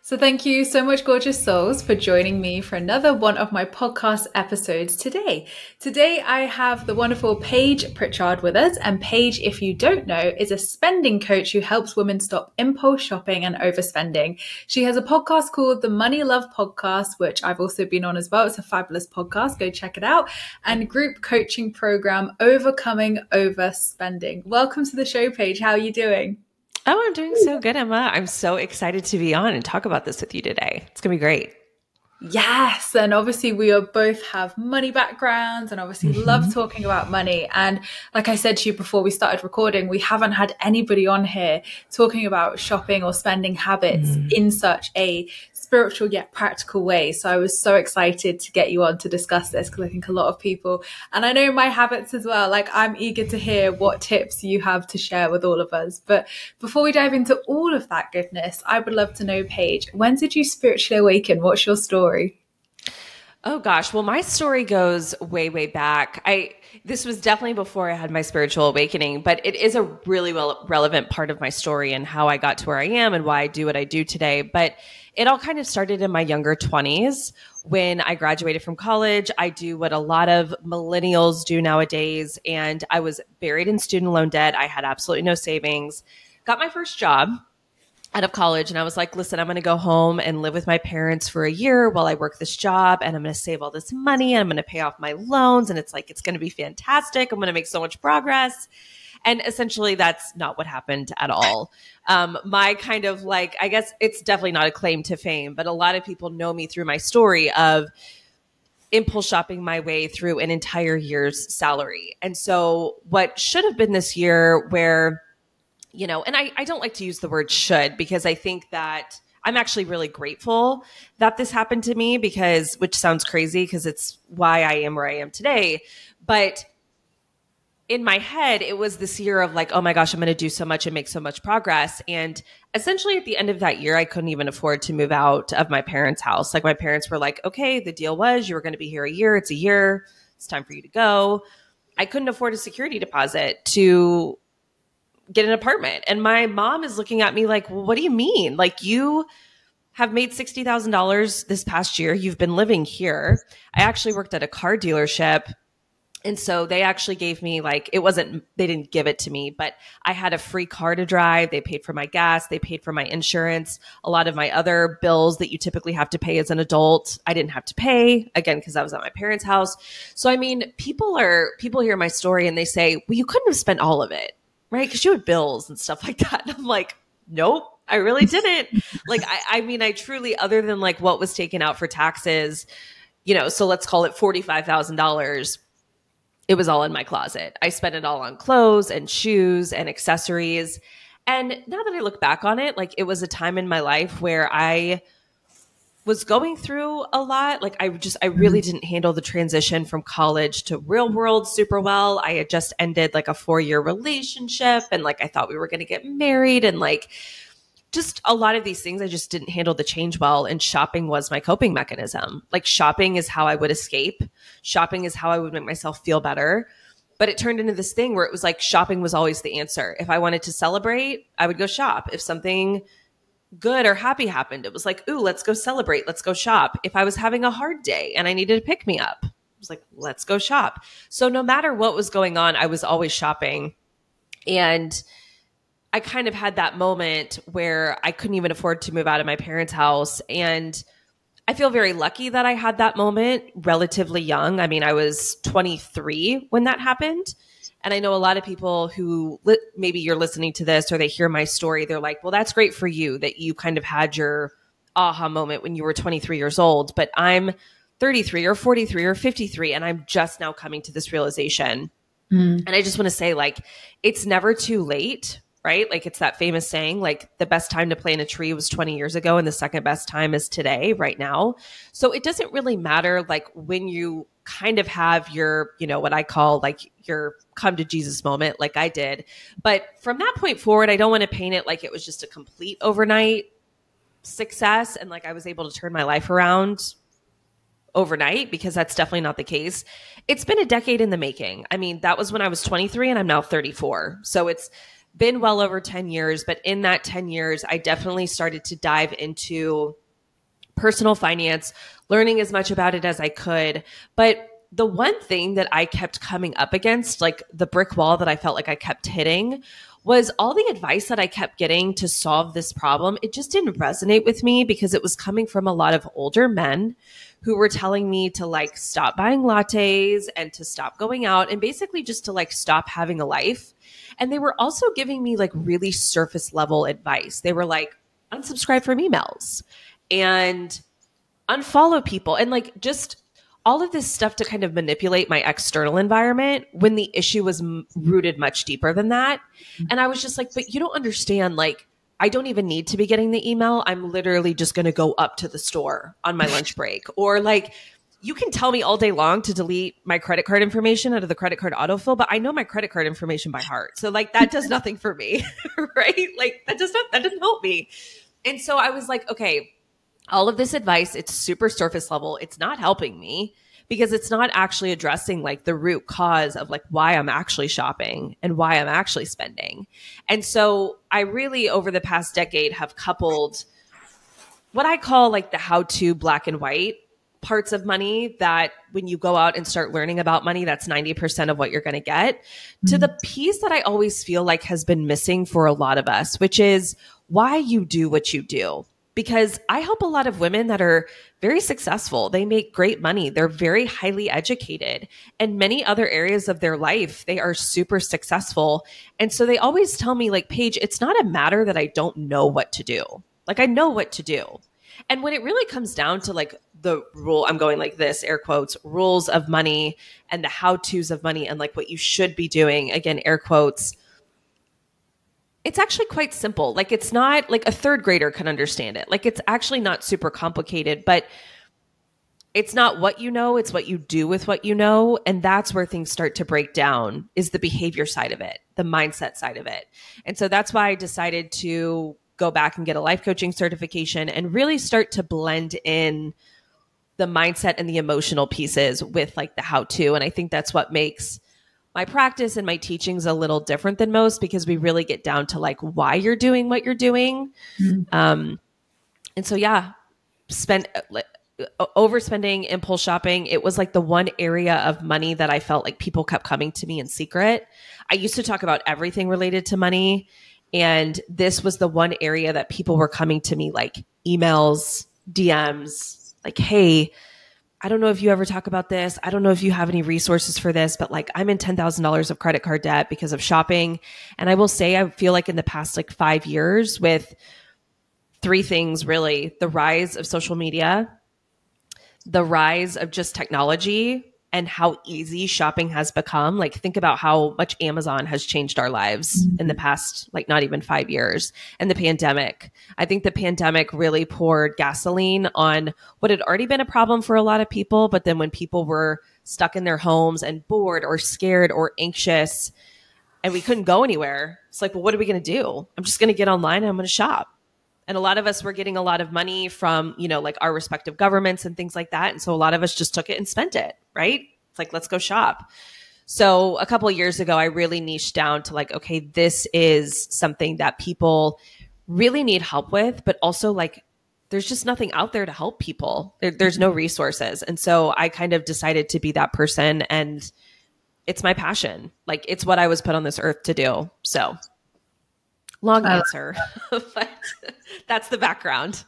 So thank you so much, gorgeous souls, for joining me for another one of my podcast episodes today. Today, I have the wonderful Paige Pritchard with us. And Paige, if you don't know, is a spending coach who helps women stop impulse shopping and overspending. She has a podcast called the Money Love Podcast, which I've also been on as well. It's a fabulous podcast. Go check it out. And group coaching program, Overcoming Overspending. Welcome to the show, Paige. How are you doing? Oh, I'm doing so good, Emma. I'm so excited to be on and talk about this with you today. It's going to be great. Yes. And obviously we are both have money backgrounds and obviously love talking about money. And like I said to you before we started recording, we haven't had anybody on here talking about shopping or spending habits in such a spiritual yet practical way. So I was so excited to get you on to discuss this because I think a lot of people, and I know my habits as well, like I'm eager to hear what tips you have to share with all of us. But before we dive into all of that goodness, I would love to know, Paige, when did you spiritually awaken? What's your story? Oh gosh. Well, my story goes way, way back. This was definitely before I had my spiritual awakening, but it is a really relevant part of my story and how I got to where I am and why I do what I do today. But it all kind of started in my younger 20s when I graduated from college. I do what a lot of millennials do nowadays. And I was buried in student loan debt. I had absolutely no savings, got my first job out of college. And I was like, listen, I'm going to go home and live with my parents for a year while I work this job. And I'm going to save all this money and I'm going to pay off my loans. And it's like, it's going to be fantastic. I'm going to make so much progress. And essentially that's not what happened at all. My kind of like, I guess it's definitely not a claim to fame, but a lot of people know me through my story of impulse shopping my way through an entire year's salary. And so what should have been this year where, you know, and I don't like to use the word should because I think that I'm actually really grateful that this happened to me because, which sounds crazy because it's why I am where I am today. But in my head, it was this year of like, oh my gosh, I'm going to do so much and make so much progress. And essentially at the end of that year, I couldn't even afford to move out of my parents' house. Like my parents were like, okay, the deal was you were going to be here a year. It's a year. It's time for you to go. I couldn't afford a security deposit to get an apartment. And my mom is looking at me like, well, what do you mean? Like you have made $60,000 this past year. You've been living here. I actually worked at a car dealership. And so they actually gave me like, they didn't give it to me, but I had a free car to drive. They paid for my gas. They paid for my insurance. A lot of my other bills that you typically have to pay as an adult, I didn't have to pay again, because I was at my parents' house. So, I mean, people hear my story and they say, well, you couldn't have spent all of it, right? Because you had bills and stuff like that. And I'm like, nope, I really didn't. Like, I mean, I truly, other than like what was taken out for taxes, you know, so let's call it $45,000. It was all in my closet. I spent it all on clothes and shoes and accessories. And now that I look back on it, like it was a time in my life where I was going through a lot. Like I really didn't handle the transition from college to real world super well. I had just ended like a 4-year relationship and like I thought we were going to get married and like just a lot of these things, I just didn't handle the change well. And shopping was my coping mechanism. Like shopping is how I would escape. Shopping is how I would make myself feel better. But it turned into this thing where it was like shopping was always the answer. If I wanted to celebrate, I would go shop. If something good or happy happened, it was like, ooh, let's go celebrate. Let's go shop. If I was having a hard day and I needed to pick me up, it was like, let's go shop. So no matter what was going on, I was always shopping. And I kind of had that moment where I couldn't even afford to move out of my parents' house. And I feel very lucky that I had that moment relatively young. I mean, I was 23 when that happened. And I know a lot of people who maybe you're listening to this or they hear my story. They're like, well, that's great for you that you kind of had your aha moment when you were 23 years old. But I'm 33 or 43 or 53 and I'm just now coming to this realization. And I just want to say like, it's never too late. Right? Like it's that famous saying, like the best time to plant a tree was 20 years ago and the second best time is today, right now. So it doesn't really matter like when you kind of have your, you know, what I call like your come to Jesus moment, like I did. But from that point forward, I don't want to paint it like it was just a complete overnight success and like I was able to turn my life around overnight, because that's definitely not the case. It's been a decade in the making. I mean, that was when I was 23 and I'm now 34. So it's been well over 10 years, but in that 10 years, I definitely started to dive into personal finance, learning as much about it as I could. But the one thing that I kept coming up against, like the brick wall that I felt like I kept hitting, was all the advice that I kept getting to solve this problem. It just didn't resonate with me because it was coming from a lot of older men who were telling me to like stop buying lattes and to stop going out and basically just to like stop having a life. And they were also giving me like really surface level advice. They were like, unsubscribe from emails and unfollow people and like just all of this stuff to kind of manipulate my external environment when the issue was rooted much deeper than that. And I was just like, but you don't understand, like, I don't even need to be getting the email. I'm literally just going to go up to the store on my lunch break. Or like, you can tell me all day long to delete my credit card information out of the credit card autofill, but I know my credit card information by heart. So like, that does nothing for me, right? Like that doesn't help me. And so I was like, okay, all of this advice, it's super surface level. It's not helping me because it's not actually addressing like the root cause of like why I'm actually shopping and why I'm actually spending. And so I really, over the past decade, have coupled what I call like the how-to black and white parts of money, that when you go out and start learning about money, that's 90% of what you're going to get, to the piece that I always feel like has been missing for a lot of us, which is why you do what you do. Because I help a lot of women that are very successful. They make great money. They're very highly educated. And many other areas of their life, they are super successful. And so they always tell me like, Paige, it's not a matter that I don't know what to do. Like I know what to do. And when it really comes down to like the rule, I'm going like this, air quotes, rules of money and the how-tos of money and like what you should be doing, again, air quotes, it's actually quite simple. Like it's not like a third grader can understand it. Like it's actually not super complicated, but it's not what you know, it's what you do with what you know. And that's where things start to break down, is the behavior side of it, the mindset side of it. And so that's why I decided to go back and get a life coaching certification and really start to blend in the mindset and the emotional pieces with like the how-to. And I think that's what makes my practice and my teachings a little different than most, because we really get down to like why you're doing what you're doing. And so, yeah, overspending, impulse shopping. It was like the one area of money that I felt like people kept coming to me in secret. I used to talk about everything related to money. And this was the one area that people were coming to me like emails, DMs, like, hey, I don't know if you ever talk about this. I don't know if you have any resources for this, but like I'm in $10,000 of credit card debt because of shopping. And I will say, I feel like in the past like 5 years, with three things really: the rise of social media, the rise of just technology, and how easy shopping has become. Like think about how much Amazon has changed our lives in the past, like not even 5 years. And the pandemic. I think the pandemic really poured gasoline on what had already been a problem for a lot of people. But then when people were stuck in their homes and bored or scared or anxious and we couldn't go anywhere, it's like, well, what are we going to do? I'm just going to get online and I'm going to shop. And a lot of us were getting a lot of money from, you know, like our respective governments and things like that. And so a lot of us just took it and spent it, right? It's like, let's go shop. So a couple of years ago, I really niched down to like, okay, this is something that people really need help with, but also like, there's just nothing out there to help people. There's no resources. And so I kind of decided to be that person, and it's my passion. Like it's what I was put on this earth to do. So long answer, but that's the background.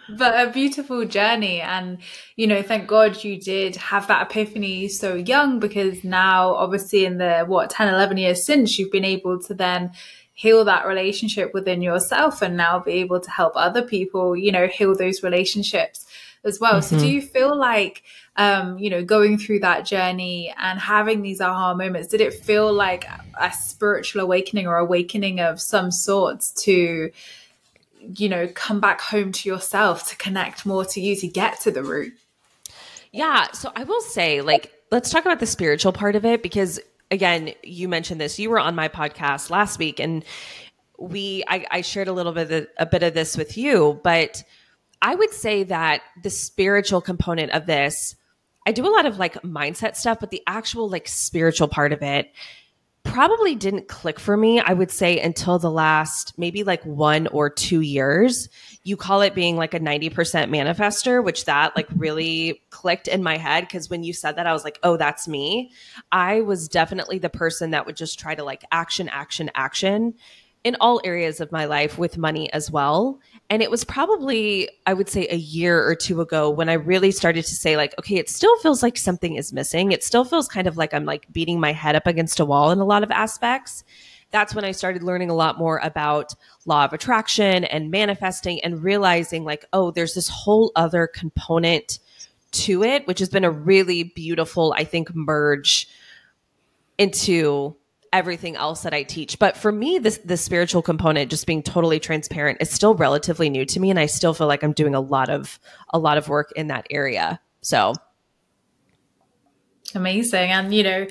But a beautiful journey. And, you know, thank God you did have that epiphany so young, because now obviously in the, 10, 11 years since, you've been able to then heal that relationship within yourself and now be able to help other people, you know, heal those relationships as well. So do you feel like, you know, going through that journey and having these aha moments, did it feel like a spiritual awakening or awakening of some sorts to, you know, come back home to yourself, to connect more to you, to get to the root? Yeah. So I will say, like, let's talk about the spiritual part of it, because again, you mentioned this, you were on my podcast last week, and I shared a bit of this with you, but I would say that the spiritual component of this, I do a lot of like mindset stuff, but the actual like spiritual part of it probably didn't click for me, I would say, until the last maybe like 1 or 2 years. You call it being like a 90% manifester, which that like really clicked in my head. Cause when you said that, I was like, oh, that's me. I was definitely the person that would just try to like action, action, action in all areas of my life with money as well. And it was probably, I would say, a year or two ago when I really started to say like, okay, it still feels like something is missing. It still feels kind of like I'm like beating my head up against a wall in a lot of aspects. That's when I started learning a lot more about law of attraction and manifesting and realizing like, oh, there's this whole other component to it, which has been a really beautiful, I think, merge into everything else that I teach. But for me, the spiritual component, just being totally transparent, is still relatively new to me. And I still feel like I'm doing a lot of work in that area. So amazing. And, you know,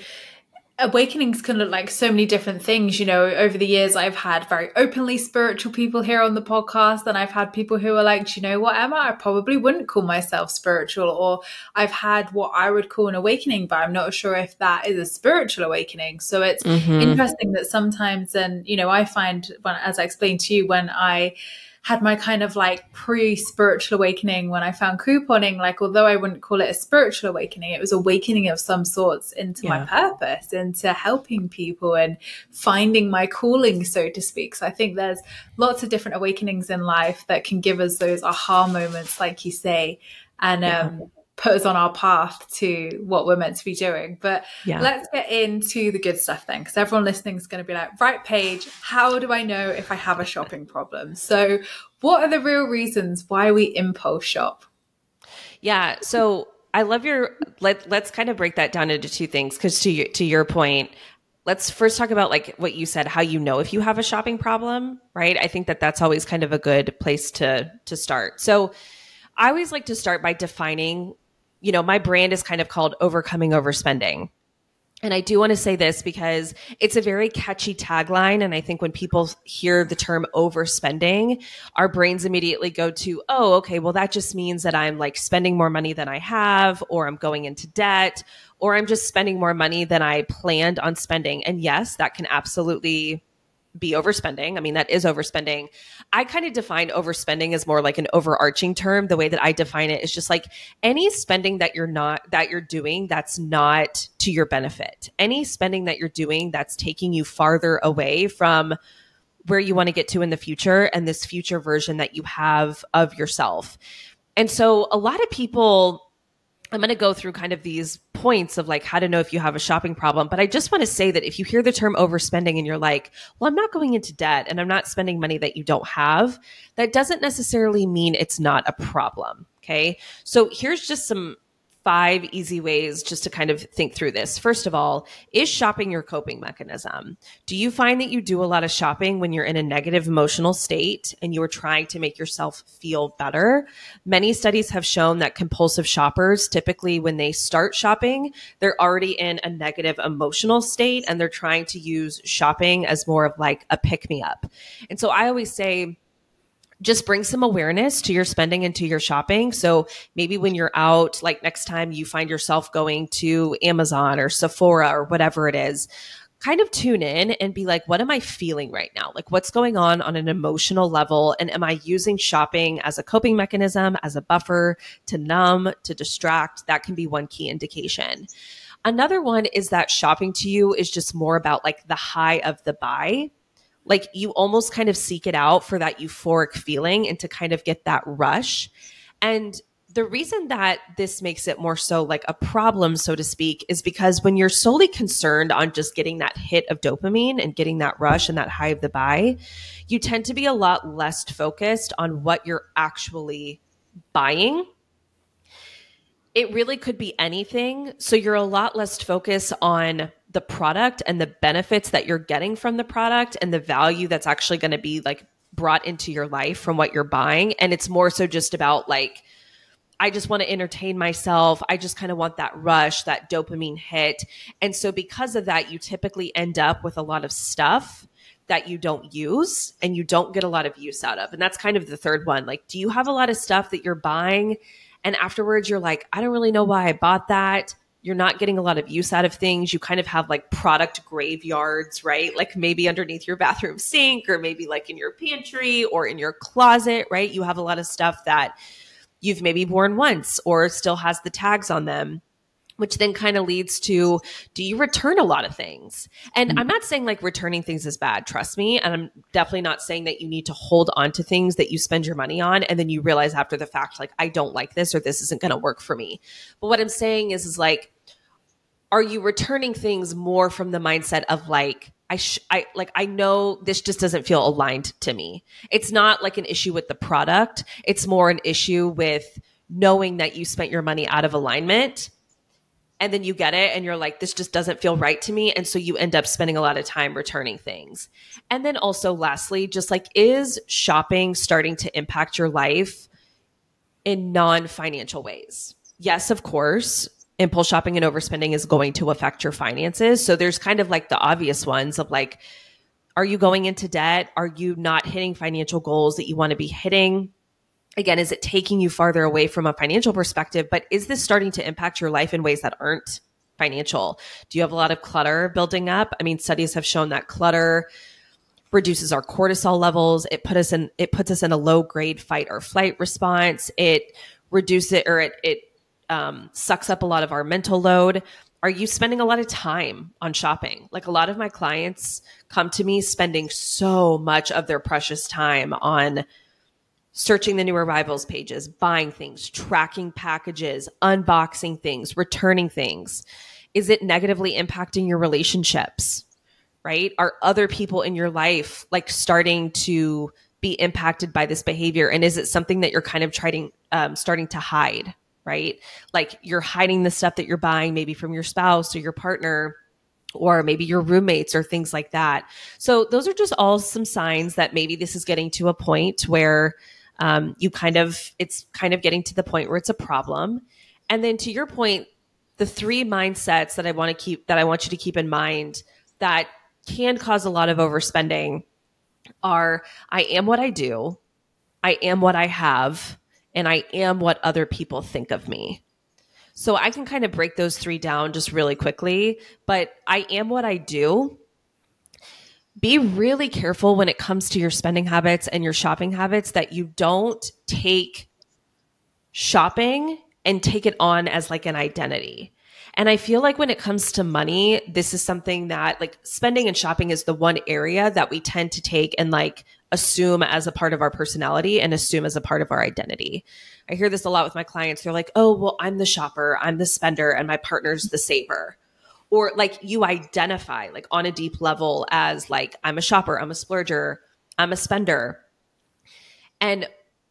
awakenings can look like so many different things. You know, over the years, I've had very openly spiritual people here on the podcast, and I've had people who are like, do you know what, Emma, I probably wouldn't call myself spiritual. Or I've had what I would call an awakening, but I'm not sure if that is a spiritual awakening. So it's interesting that sometimes, and, you know, I find when, as I explained to you, when I had my kind of like pre-spiritual awakening when I found couponing, like, although I wouldn't call it a spiritual awakening, it was awakening of some sorts into my purpose, into helping people and finding my calling, so to speak. So I think there's lots of different awakenings in life that can give us those aha moments, like you say, and put us on our path to what we're meant to be doing. But let's get into the good stuff then, because everyone listening is going to be like, right, Paige, how do I know if I have a shopping problem? So what are the real reasons why we impulse shop? Yeah. So I love let's kind of break that down into two things. Cause to your point, let's first talk about like what you said, how you know if you have a shopping problem, right? I think that that's always kind of a good place to start. So I always like to start by defining, you know, my brand is kind of called Overcoming Overspending. And I do want to say this because it's a very catchy tagline. And I think when people hear the term overspending, our brains immediately go to, oh, okay, well, that just means that I'm like spending more money than I have, or I'm going into debt, or I'm just spending more money than I planned on spending. And yes, that can absolutely be overspending. I mean, that is overspending. I kind of define overspending as more like an overarching term. The way that I define it is just like any spending that you're doing that's not to your benefit. Any spending that you're doing that's taking you farther away from where you want to get to in the future and this future version that you have of yourself. And so a lot of people, I'm going to go through kind of these points of like how to know if you have a shopping problem. But I just want to say that if you hear the term overspending and you're like, well, I'm not going into debt and I'm not spending money that you don't have, that doesn't necessarily mean it's not a problem. Okay. So here's just some 5 easy ways just to kind of think through this. First of all, is shopping your coping mechanism? Do you find that you do a lot of shopping when you're in a negative emotional state and you're trying to make yourself feel better? Many studies have shown that compulsive shoppers, typically when they start shopping, they're already in a negative emotional state and they're trying to use shopping as more of like a pick-me-up. And so I always say, just bring some awareness to your spending and to your shopping. So maybe when you're out, like next time you find yourself going to Amazon or Sephora or whatever it is, kind of tune in and be like, what am I feeling right now? Like what's going on an emotional level? And am I using shopping as a coping mechanism, as a buffer to numb, to distract? That can be one key indication. Another one is that shopping to you is just more about like the high of the buy. Like you almost kind of seek it out for that euphoric feeling and to kind of get that rush. And the reason that this makes it more so like a problem, so to speak, is because when you're solely concerned on just getting that hit of dopamine and getting that rush and that high of the buy, you tend to be a lot less focused on what you're actually buying. It really could be anything. So you're a lot less focused on the product and the benefits that you're getting from the product and the value that's actually going to be like brought into your life from what you're buying. And it's more so just about like, I just want to entertain myself. I just kind of want that rush, that dopamine hit. And so because of that, you typically end up with a lot of stuff that you don't use and you don't get a lot of use out of. And that's kind of the third one. Like, do you have a lot of stuff that you're buying and afterwards you're like, I don't really know why I bought that. you're not getting a lot of use out of things. You kind of have like product graveyards, right? Like maybe underneath your bathroom sink, or maybe like in your pantry or in your closet, right? You have a lot of stuff that you've maybe worn once or still has the tags on them, which then kind of leads to, do you return a lot of things? And I'm not saying like returning things is bad, trust me. And I'm definitely not saying that you need to hold on to things that you spend your money on and then you realize after the fact, like, I don't like this or this isn't going to work for me. But what I'm saying is like, are you returning things more from the mindset of like, I know this just doesn't feel aligned to me. It's not like an issue with the product. It's more an issue with knowing that you spent your money out of alignment. And then you get it and you're like, this just doesn't feel right to me. And so you end up spending a lot of time returning things. And then also lastly, just like, is shopping starting to impact your life in non-financial ways? Yes, of course. Impulse shopping and overspending is going to affect your finances. So there's kind of like the obvious ones of like, are you going into debt? Are you not hitting financial goals that you want to be hitting? Again, is it taking you farther away from a financial perspective? But is this starting to impact your life in ways that aren't financial? Do you have a lot of clutter building up? I mean, studies have shown that clutter reduces our cortisol levels. It puts us in a low grade fight or flight response. It reduces it, or it sucks up a lot of our mental load. Are you spending a lot of time on shopping? Like, a lot of my clients come to me spending so much of their precious time on searching the new arrivals pages, buying things, tracking packages, unboxing things, returning things. Is it negatively impacting your relationships, right? Are other people in your life like starting to be impacted by this behavior? And is it something that you're kind of starting to hide, right? Like, you're hiding the stuff that you're buying maybe from your spouse or your partner, or maybe your roommates or things like that. So those are just all some signs that maybe this is getting to a point where it's kind of getting to the point where it's a problem. And then to your point, the three mindsets that I want you to keep in mind that can cause a lot of overspending are: I am what I do, I am what I have, and I am what other people think of me. So I can kind of break those three down just really quickly, but I am what I do. Be really careful when it comes to your spending habits and your shopping habits that you don't take shopping and take it on as like an identity. And I feel like when it comes to money, this is something that, like, spending and shopping is the one area that we tend to take and like assume as a part of our personality and assume as a part of our identity. I hear this a lot with my clients. They're like, oh, well, I'm the shopper, I'm the spender, and my partner's the saver. Or like, you identify like on a deep level as like, I'm a shopper, I'm a splurger, I'm a spender. And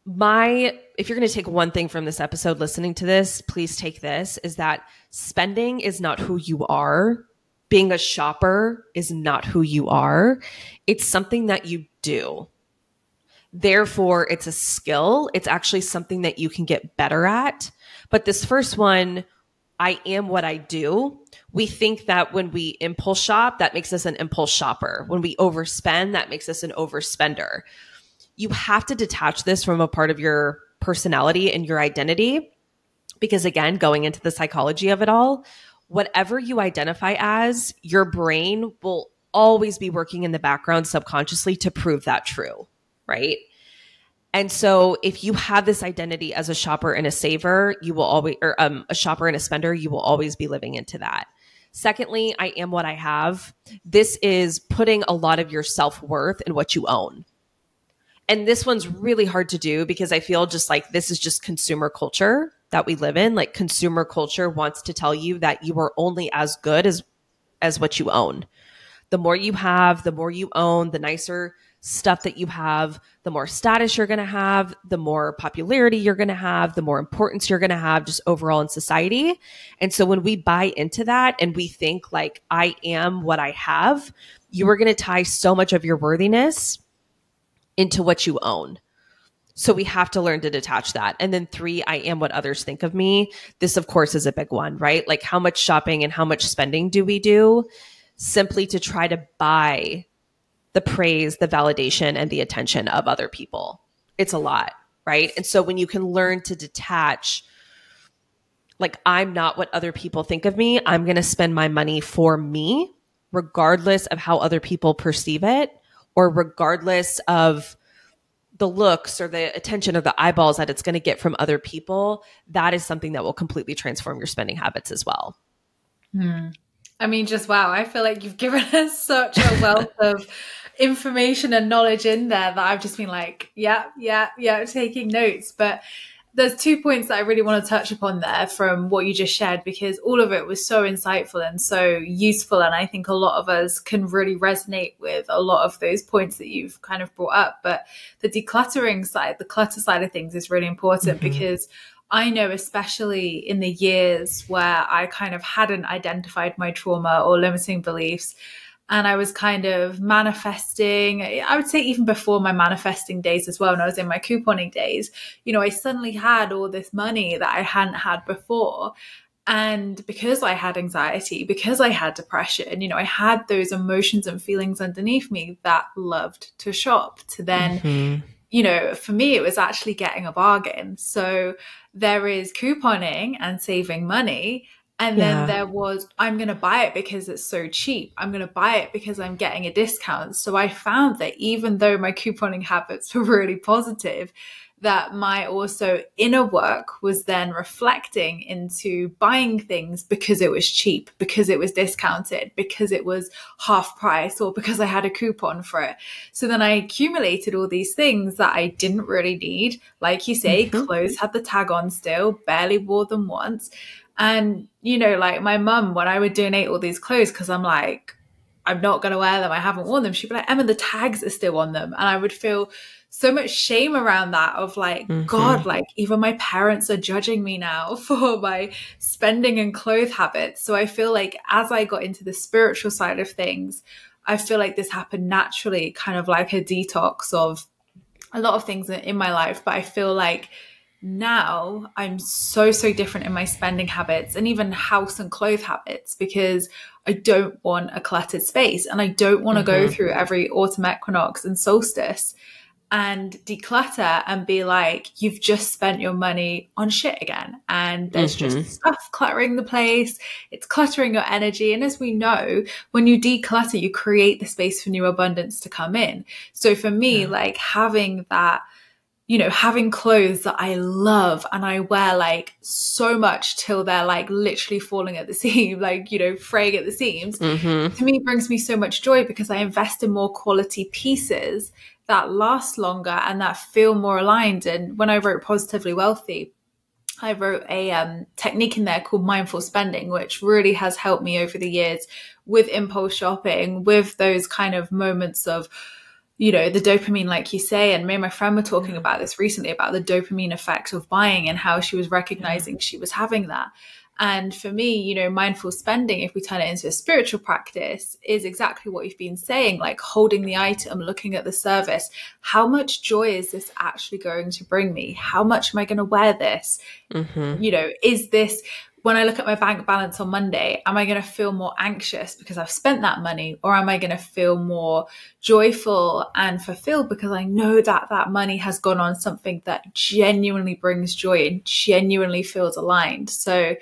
if you're going to take one thing from this episode listening to this, please take this, is that spending is not who you are. Being a shopper is not who you are. It's something that you do. Therefore, it's a skill. It's actually something that you can get better at. But this first one, I am what I do. We think that when we impulse shop, that makes us an impulse shopper. When we overspend, that makes us an overspender. You have to detach this from a part of your personality and your identity, because again, going into the psychology of it all, whatever you identify as, your brain will always be working in the background subconsciously to prove that true, right? And so if you have this identity as a shopper and a saver, you will always, or a shopper and a spender, you will always be living into that. Secondly, I am what I have. This is putting a lot of your self-worth in what you own. And this one's really hard to do because I feel just like this is just consumer culture that we live in. Like, consumer culture wants to tell you that you are only as good as what you own. The more you have, the more you own, the nicer stuff that you have, the more status you're going to have, the more popularity you're going to have, the more importance you're going to have just overall in society. And so when we buy into that and we think like, I am what I have, you are going to tie so much of your worthiness into what you own. So we have to learn to detach that. And then 3, I am what others think of me. This, of course, is a big one, right? Like, how much shopping and how much spending do we do simply to try to buy the praise, the validation, and the attention of other people? It's a lot, right? And so when you can learn to detach like, I'm not what other people think of me. I'm going to spend my money for me, regardless of how other people perceive it, or regardless of the looks or the attention or the eyeballs that it's going to get from other people. That is something that will completely transform your spending habits as well. I mean, just wow. I feel like you've given us such a wealth of information and knowledge in there that I've just been like, yeah, taking notes. But there's 2 points that I really want to touch upon there from what you just shared, because all of it was so insightful and so useful. And I think a lot of us can really resonate with a lot of those points that you've kind of brought up. But the decluttering side, the clutter side of things is really important, because I know, especially in the years where I kind of hadn't identified my trauma or limiting beliefs, and I was kind of manifesting, I would say even before my manifesting days as well, when I was in my couponing days, you know, I suddenly had all this money that I hadn't had before. And because I had anxiety, because I had depression, you know, I had those emotions and feelings underneath me that loved to shop, to then, you know, for me, it was actually getting a bargain. So there is couponing and saving money. And then there was, I'm going to buy it because it's so cheap. I'm going to buy it because I'm getting a discount. So I found that even though my couponing habits were really positive, that my also inner work was then reflecting into buying things because it was cheap, because it was discounted, because it was half price, or because I had a coupon for it. So then I accumulated all these things that I didn't really need. Like you say, clothes had the tag on still, barely wore them once. And, you know, like my mum, when I would donate all these clothes, because I'm like, I'm not going to wear them, I haven't worn them, she'd be like, Emma, the tags are still on them. And I would feel so much shame around that, of like, God, like even my parents are judging me now for my spending and clothes habits. So I feel like as I got into the spiritual side of things, I feel like this happened naturally, kind of like a detox of a lot of things in my life. But I feel like now I'm so different in my spending habits and even house and clothes habits, because I don't want a cluttered space, and I don't want to go through every autumn equinox and solstice and declutter and be like, you've just spent your money on shit again. And there's just stuff cluttering the place. It's cluttering your energy. And as we know, when you declutter, you create the space for new abundance to come in. So for me, like having that, you know, having clothes that I love and I wear like so much till they're like literally falling at the seam, like, you know, fraying at the seams, to me brings me so much joy, because I invest in more quality pieces that last longer and that feel more aligned. And when I wrote Positively Wealthy, I wrote a technique in there called mindful spending, which really has helped me over the years with impulse shopping, with those kind of moments of, you know, the dopamine, like you say. And me and my friend were talking about this recently, about the dopamine effect of buying and how she was recognizing she was having that. And for me, you know, mindful spending, if we turn it into a spiritual practice, is exactly what you've been saying, like holding the item, looking at the service. How much joy is this actually going to bring me? How much am I going to wear this? You know, is this, when I look at my bank balance on Monday, am I going to feel more anxious because I've spent that money? Or am I going to feel more joyful and fulfilled because I know that that money has gone on something that genuinely brings joy and genuinely feels aligned? So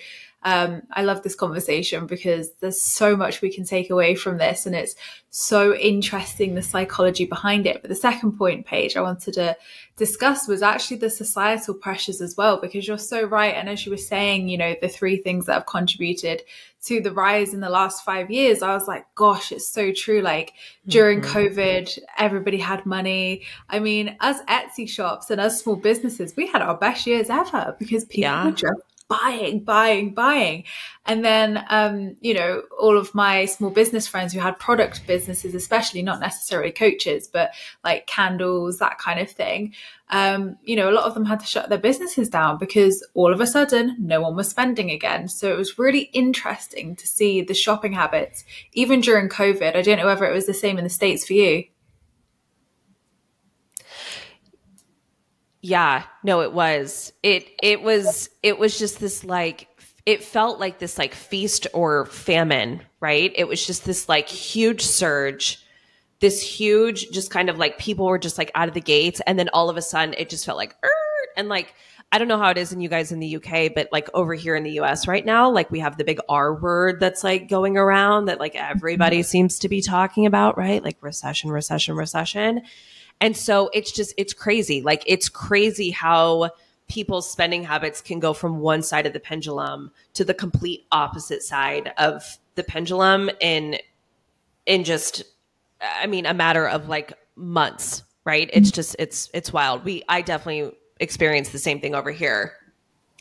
I love this conversation, because there's so much we can take away from this, and it's so interesting, the psychology behind it. But the second point, Paige, I wanted to discuss was actually the societal pressures as well, because you're so right. And as you were saying, you know, the 3 things that have contributed to the rise in the last 5 years, I was like, gosh, it's so true. Like during COVID, everybody had money. I mean, us Etsy shops and us small businesses, we had our best years ever, because people were just buying. And then, you know, all of my small business friends who had product businesses, especially not necessarily coaches, but like candles, that kind of thing. You know, a lot of them had to shut their businesses down because all of a sudden no one was spending again. So it was really interesting to see the shopping habits, even during COVID. I don't know whether it was the same in the States for you. Yeah, no, it was. It was just this like, it felt like this like feast or famine, right? It was just this like huge surge, this huge, just kind of like people were just like out of the gates. And then all of a sudden it just felt like, and like, I don't know how it is in you guys in the UK, but like over here in the US right now, like we have the big R word that's like going around that like everybody seems to be talking about, right? Like recession, recession, recession. And so it's crazy. Like it's crazy how people's spending habits can go from one side of the pendulum to the complete opposite side of the pendulum in just, I mean, a matter of like months, right? It's just, it's wild. I definitely experienced the same thing over here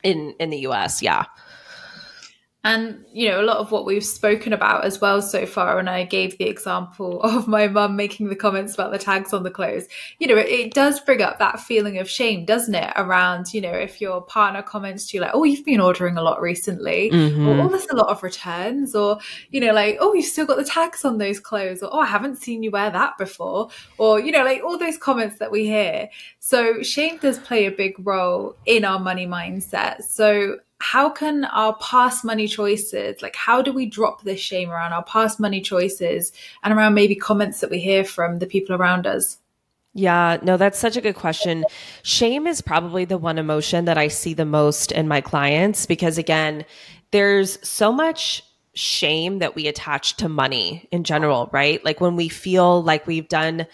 in the US. Yeah. And, you know, a lot of what we've spoken about as well so far, and I gave the example of my mum making the comments about the tags on the clothes, you know, it does bring up that feeling of shame, doesn't it? Around, you know, if your partner comments to you like, oh, you've been ordering a lot recently, or oh, there's a lot of returns, or, you know, like, oh, you've still got the tags on those clothes, or oh, I haven't seen you wear that before, or, you know, like all those comments that we hear. So shame does play a big role in our money mindset. So how can our past money choices, like how do we drop this shame around our past money choices and around maybe comments that we hear from the people around us? Yeah, no, that's such a good question. Shame is probably the one emotion that I see the most in my clients because again, there's so much shame that we attach to money in general, right? Like when we feel like we've done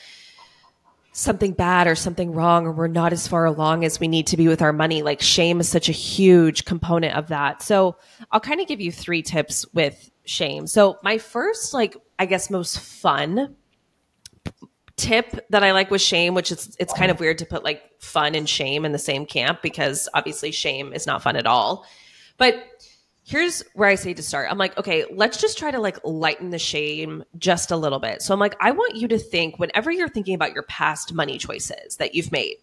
something bad or something wrong, or we're not as far along as we need to be with our money. Like shame is such a huge component of that. So I'll kind of give you 3 tips with shame. So my first, like, I guess most fun tip that I like with shame, which it's kind of weird to put like fun and shame in the same camp because obviously shame is not fun at all. But here's where I say to start. I'm like, okay, let's just try to like lighten the shame just a little bit. So I'm like, I want you to think whenever you're thinking about your past money choices that you've made,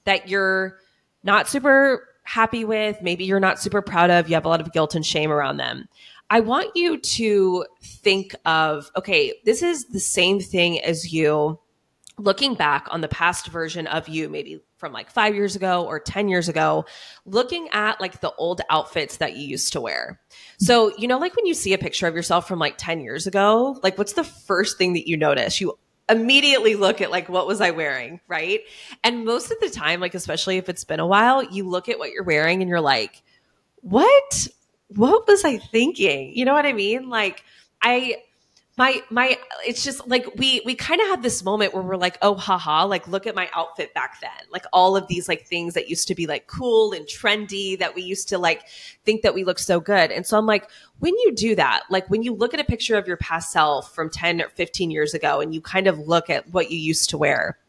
that you're not super happy with, maybe you're not super proud of, you have a lot of guilt and shame around them. I want you to think of, okay, this is the same thing as you looking back on the past version of you, maybe from like 5 years ago or 10 years ago, looking at like the old outfits that you used to wear. So, you know, like when you see a picture of yourself from like 10 years ago, like what's the first thing that you notice? You immediately look at like, what was I wearing? Right. And most of the time, like, especially if it's been a while, you look at what you're wearing and you're like, what was I thinking? You know what I mean? Like it's just like we kind of had this moment where we're like, oh, haha, like look at my outfit back then. Like all of these like things that used to be like cool and trendy that we used to like think that we looked so good. And so I'm like, when you do that, like when you look at a picture of your past self from 10 or 15 years ago and you kind of look at what you used to wear,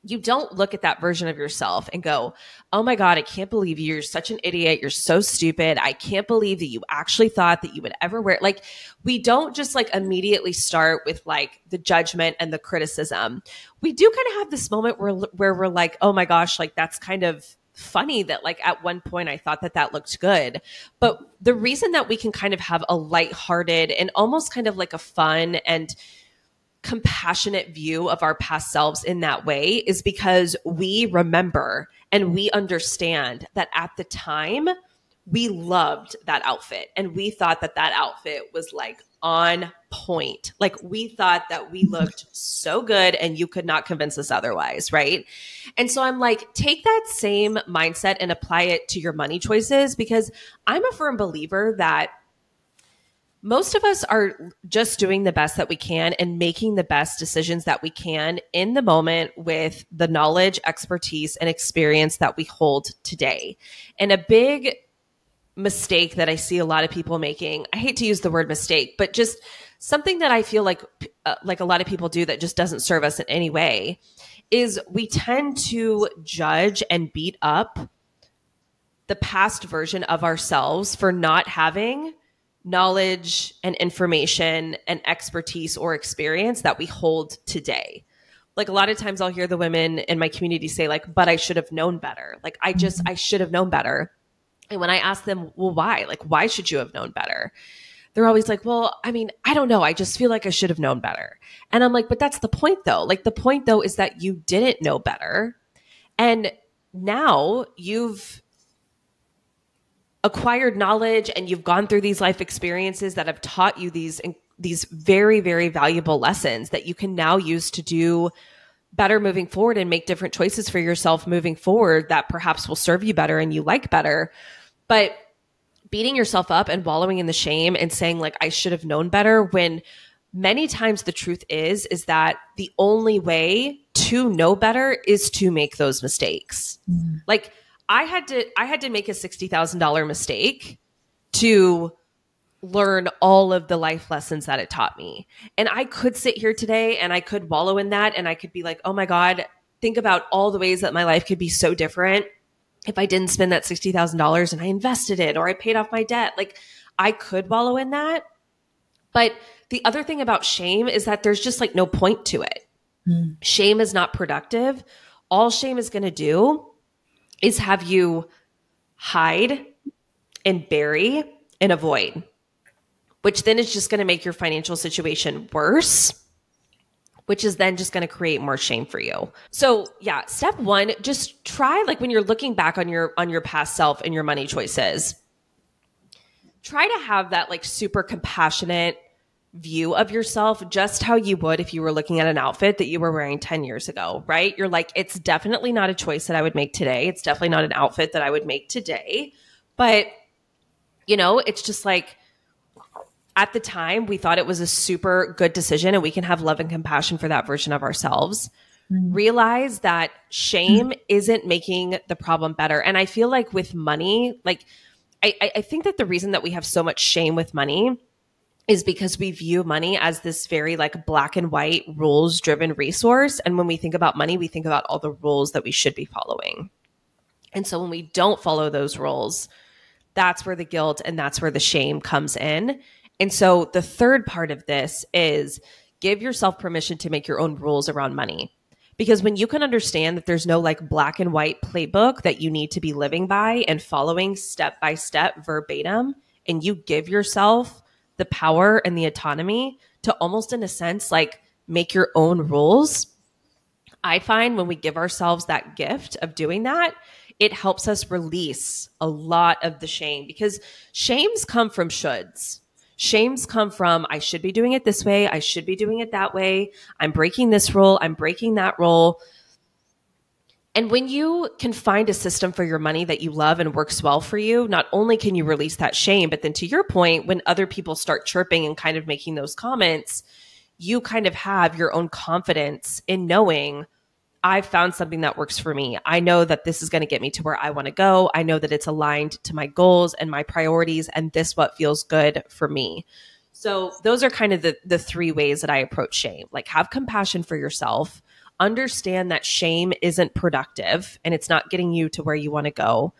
you don't look at that version of yourself and go, oh my God, I can't believe you. You're such an idiot. You're so stupid. I can't believe that you actually thought that you would ever wear it. Like we don't just like immediately start with like the judgment and the criticism. We do kind of have this moment where we're like, oh my gosh, like that's kind of funny that like at one point I thought that looked good. But the reason that we can kind of have a lighthearted and almost kind of like a fun and compassionate view of our past selves in that way is because we remember and we understand that at the time we loved that outfit and we thought that outfit was like on point. Like we thought that we looked so good and you could not convince us otherwise, right? And so I'm like, take that same mindset and apply it to your money choices because I'm a firm believer that most of us are just doing the best that we can and making the best decisions that we can in the moment with the knowledge, expertise, and experience that we hold today. And a big mistake that I see a lot of people making, I hate to use the word mistake, but just something that I feel like a lot of people do that just doesn't serve us in any way, is we tend to judge and beat up the past version of ourselves for not having knowledge and information and expertise or experience that we hold today. Like a lot of times I'll hear the women in my community say like, but I should have known better. Like I should have known better. And when I ask them, well, why? Like, why should you have known better? They're always like, well, I mean, I don't know. I just feel like I should have known better. And I'm like, but that's the point though. Like the point though is that you didn't know better. And now you've acquired knowledge and you've gone through these life experiences that have taught you these very, very valuable lessons that you can now use to do better moving forward and make different choices for yourself moving forward that perhaps will serve you better and you like better. But beating yourself up and wallowing in the shame and saying like, I should have known better, when many times the truth is that the only way to know better is to make those mistakes. Like I had to make a $60,000 mistake to learn all of the life lessons that it taught me. And I could sit here today and I could wallow in that. And I could be like, oh my God, think about all the ways that my life could be so different if I didn't spend that $60,000 and I invested it or I paid off my debt. Like I could wallow in that. But the other thing about shame is that there's just like no point to it. Shame is not productive. All shame is going to do is have you hide and bury and avoid, which then is just going to make your financial situation worse, which is then just going to create more shame for you. So yeah, step one, just try, like when you're looking back on your past self and your money choices, try to have that like super compassionate view of yourself, just how you would if you were looking at an outfit that you were wearing 10 years ago, right? You're like, it's definitely not a choice that I would make today. It's definitely not an outfit that I would make today. But, you know, it's just like, at the time, we thought it was a super good decision, and we can have love and compassion for that version of ourselves. Realize that shame isn't making the problem better. And I feel like with money, like I think that the reason that we have so much shame with money is because we view money as this very like black and white rules driven resource. And when we think about money, we think about all the rules that we should be following. And so when we don't follow those rules, that's where the guilt and that's where the shame comes in. And so the third part of this is give yourself permission to make your own rules around money. Because when you can understand that there's no like black and white playbook that you need to be living by and following step by step verbatim, and you give yourself the power and the autonomy to almost in a sense like make your own rules, I find when we give ourselves that gift of doing that, it helps us release a lot of the shame, because shames come from shoulds. Shames come from, I should be doing it this way. I should be doing it that way. I'm breaking this rule. I'm breaking that rule. And when you can find a system for your money that you love and works well for you, not only can you release that shame, but then to your point, when other people start chirping and kind of making those comments, you kind of have your own confidence in knowing, I've found something that works for me. I know that this is going to get me to where I want to go. I know that it's aligned to my goals and my priorities, and this what feels good for me. So those are kind of the three ways that I approach shame. Like, have compassion for yourself, understand that shame isn't productive and it's not getting you to where you want to go,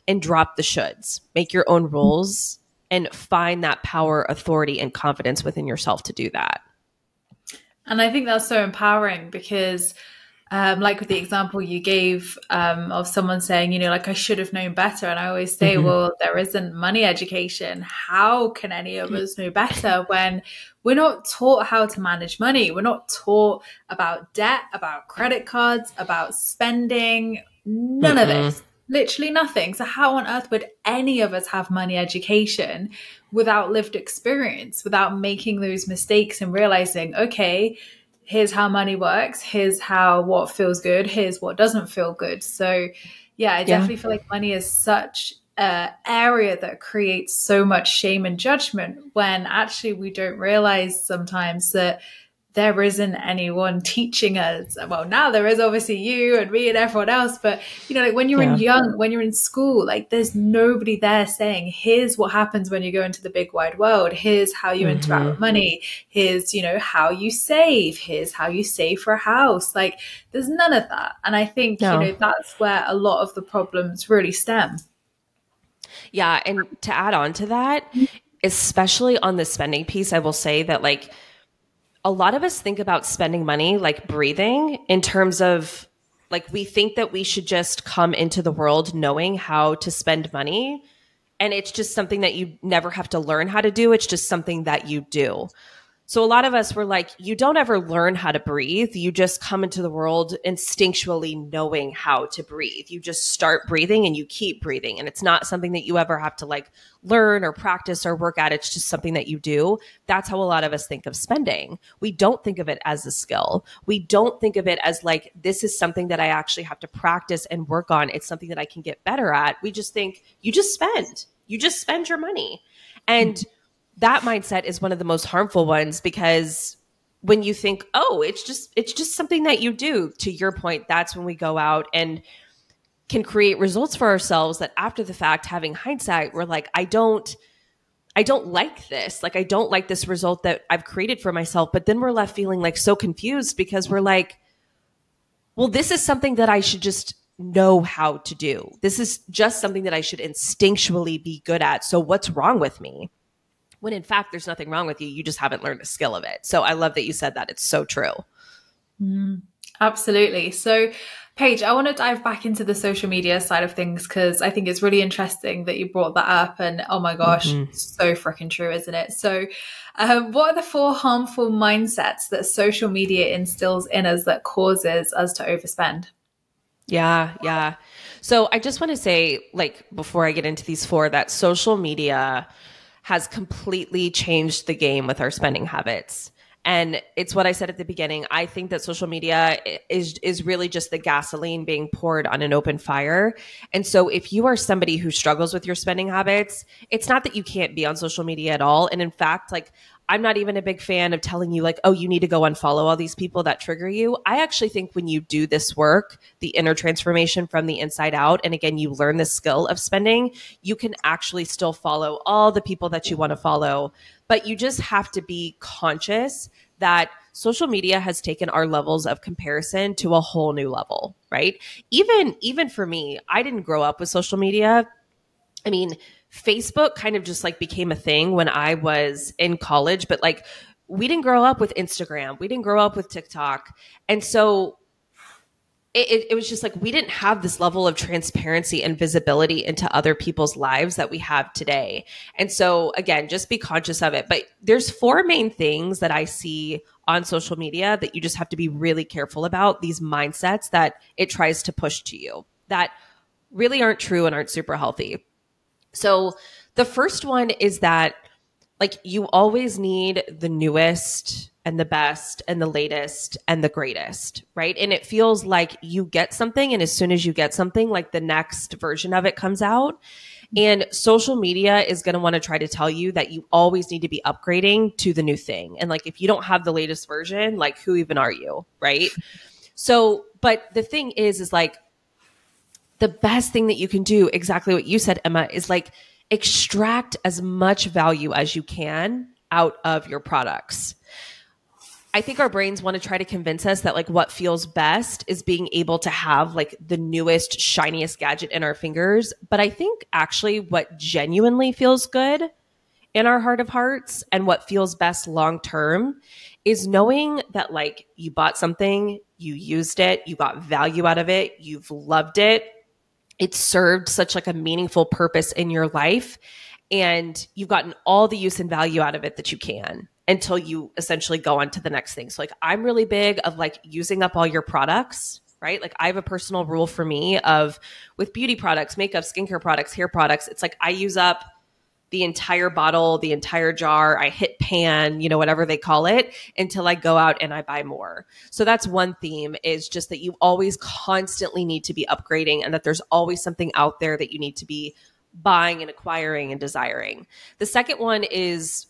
and drop the shoulds. Make your own rules and find that power, authority, and confidence within yourself to do that. And I think that's so empowering, because like with the example you gave of someone saying, you know, like, I should have known better. And I always say, well, there isn't money education. How can any of us know better when we're not taught how to manage money? We're not taught about debt, about credit cards, about spending, none of this, literally nothing. So how on earth would any of us have money education without lived experience, without making those mistakes and realizing, okay, here's how money works. Here's what feels good. Here's what doesn't feel good. So yeah, I definitely feel like money is such an area that creates so much shame and judgment, when actually we don't realize sometimes that there isn't anyone teaching us. Well, now there is obviously you and me and everyone else, but you know, like when you're when you're in school, like there's nobody there saying, here's what happens when you go into the big wide world. Here's how you interact with money. Here's, you know, how you save. Here's how you save for a house. Like there's none of that. And I think, you know, that's where a lot of the problems really stem. Yeah. And to add on to that, especially on the spending piece, I will say that like, a lot of us think about spending money like breathing, in terms of like, we think that we should just come into the world knowing how to spend money. And it's just something that you never have to learn how to do. It's just something that you do. So a lot of us were like, you don't ever learn how to breathe. You just come into the world instinctually knowing how to breathe. You just start breathing and you keep breathing. And it's not something that you ever have to like learn or practice or work at. It's just something that you do. That's how a lot of us think of spending. We don't think of it as a skill. We don't think of it as like, this is something that I actually have to practice and work on. It's something that I can get better at. We just think you just spend. You just spend your money. And that mindset is one of the most harmful ones, because when you think, oh, it's just something that you do, to your point, that's when we go out and can create results for ourselves that after the fact, having hindsight, we're like, I don't like this. Like, I don't like this result that I've created for myself. But then we're left feeling like so confused, because we're like, well, this is something that I should just know how to do. This is just something that I should instinctually be good at. So what's wrong with me? When in fact, there's nothing wrong with you. You just haven't learned the skill of it. So I love that you said that. It's so true. Absolutely. So Paige, I want to dive back into the social media side of things, because I think it's really interesting that you brought that up, and oh my gosh, so freaking true, isn't it? So what are the 4 harmful mindsets that social media instills in us that causes us to overspend? Yeah. So I just want to say, like, before I get into these 4, that social media has completely changed the game with our spending habits. And it's what I said at the beginning. I think that social media is really just the gasoline being poured on an open fire. And so if you are somebody who struggles with your spending habits, it's not that you can't be on social media at all. And in fact, like, I'm not even a big fan of telling you like, oh, you need to go unfollow all these people that trigger you. I actually think when you do this work, the inner transformation from the inside out, and again, you learn the skill of spending, you can actually still follow all the people that you want to follow. But you just have to be conscious that social media has taken our levels of comparison to a whole new level, right? Even for me, I didn't grow up with social media. I mean, Facebook kind of just like became a thing when I was in college, but like we didn't grow up with Instagram. We didn't grow up with TikTok. And so it was just like we didn't have this level of transparency and visibility into other people's lives that we have today. And so again, just be conscious of it. But there's 4 main things that I see on social media that you just have to be really careful about, these mindsets that it tries to push to you that really aren't true and aren't super healthy. So the first one is that like you always need the newest and the best and the latest and the greatest, right? And it feels like you get something, and as soon as you get something, like the next version of it comes out. And social media is going to want to try to tell you that you always need to be upgrading to the new thing. And like if you don't have the latest version, like who even are you, right? So, but the thing is like the best thing that you can do, exactly what you said, Emma, is like extract as much value as you can out of your products. I think our brains want to try to convince us that like what feels best is being able to have like the newest, shiniest gadget in our fingers. But I think actually what genuinely feels good in our heart of hearts and what feels best long term is knowing that like you bought something, you used it, you got value out of it, you've loved it. It served such like a meaningful purpose in your life, and you've gotten all the use and value out of it that you can until you essentially go on to the next thing. So like I'm really big of like using up all your products, right? Like I have a personal rule for me of with beauty products, makeup, skincare products, hair products, it's like I use up the entire bottle, the entire jar, I hit pan, you know, whatever they call it, until I go out and I buy more. So that's one theme, is just that you always constantly need to be upgrading, and that there's always something out there that you need to be buying and acquiring and desiring. The second one is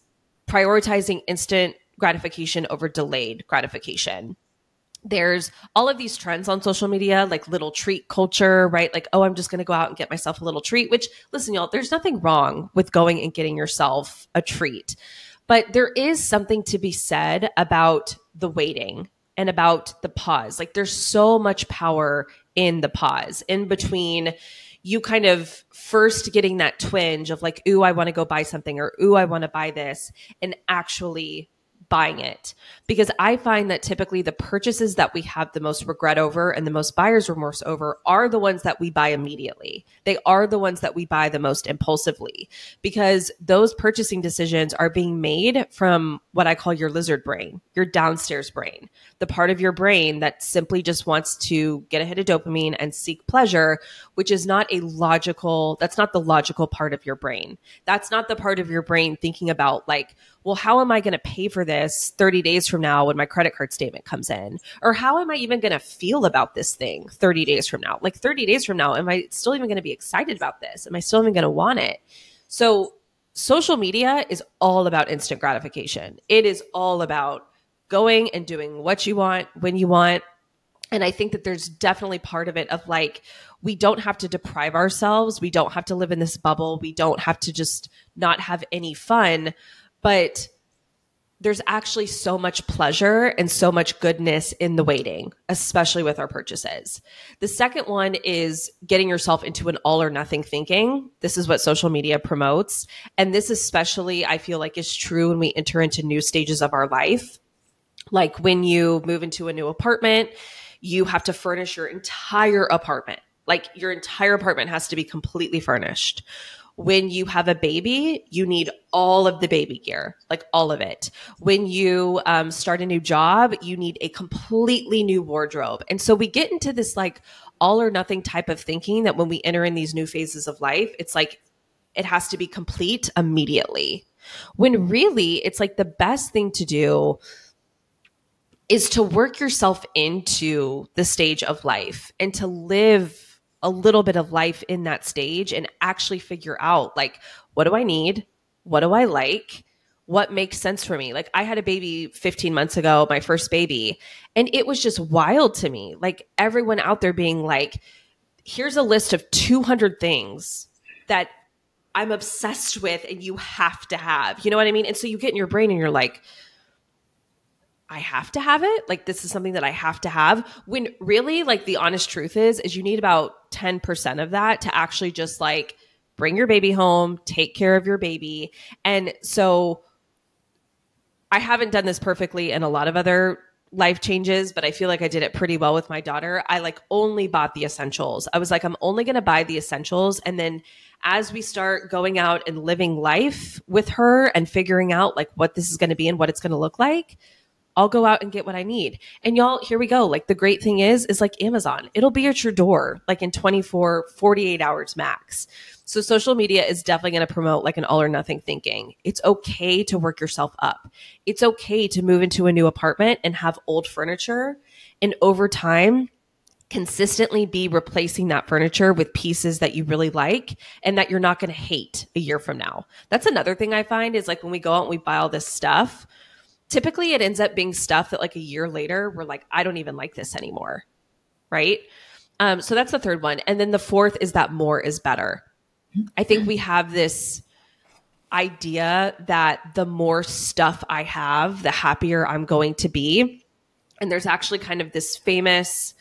prioritizing instant gratification over delayed gratification. There's all of these trends on social media, like little treat culture, right? Like, oh, I'm just going to go out and get myself a little treat, which listen, y'all, there's nothing wrong with going and getting yourself a treat. But there is something to be said about the waiting and about the pause. Like there's so much power in the pause in between you kind of first getting that twinge of like, ooh, I want to go buy something, or ooh, I want to buy this, and actually buying it, because I find that typically the purchases that we have the most regret over and the most buyer's remorse over are the ones that we buy immediately. They are the ones that we buy the most impulsively, because those purchasing decisions are being made from what I call your lizard brain, your downstairs brain, the part of your brain that simply just wants to get a hit of dopamine and seek pleasure, which is not that's not the logical part of your brain. That's not the part of your brain thinking about like, well, how am I going to pay for this 30 days from now when my credit card statement comes in? Or how am I even going to feel about this thing 30 days from now? Like 30 days from now, am I still even going to be excited about this? Am I still even going to want it? So social media is all about instant gratification. It is all about going and doing what you want when you want. And I think that there's definitely part of it of like, we don't have to deprive ourselves. We don't have to live in this bubble. We don't have to just not have any fun. But there's actually so much pleasure and so much goodness in the waiting, especially with our purchases. The second one is getting yourself into an all or nothing thinking. This is what social media promotes. And this especially, I feel like, is true when we enter into new stages of our life. Like when you move into a new apartment, you have to furnish your entire apartment. Like your entire apartment has to be completely furnished. When you have a baby, you need all of the baby gear, like all of it. When you start a new job, you need a completely new wardrobe. And so we get into this like all or nothing type of thinking that when we enter in these new phases of life, it's like it has to be complete immediately. When really it's like the best thing to do is to work yourself into the stage of life and to live a little bit of life in that stage and actually figure out like, what do I need? What do I like? What makes sense for me? Like I had a baby 15 months ago, my first baby, and it was just wild to me. Like everyone out there being like, here's a list of 200 things that I'm obsessed with and you have to have, you know what I mean? And so you get in your brain and you're like, I have to have it. Like this is something that I have to have, when really like the honest truth is you need about 10% of that to actually just like bring your baby home, take care of your baby. And so I haven't done this perfectly in a lot of other life changes, but I feel like I did it pretty well with my daughter. I like only bought the essentials. I was like, I'm only going to buy the essentials. And then as we start going out and living life with her and figuring out like what this is going to be and what it's going to look like, I'll go out and get what I need. And y'all, here we go. Like the great thing is like Amazon, it'll be at your door like in 24, 48 hours max. So social media is definitely going to promote like an all or nothing thinking. It's okay to work yourself up. It's okay to move into a new apartment and have old furniture. And over time, consistently be replacing that furniture with pieces that you really like and that you're not going to hate a year from now. That's another thing I find is like when we go out and we buy all this stuff, typically it ends up being stuff that like a year later, we're like, I don't even like this anymore. Right? So that's the third one. And then the fourth is that more is better. I think we have this idea that the more stuff I have, the happier I'm going to be. And there's actually kind of this famous,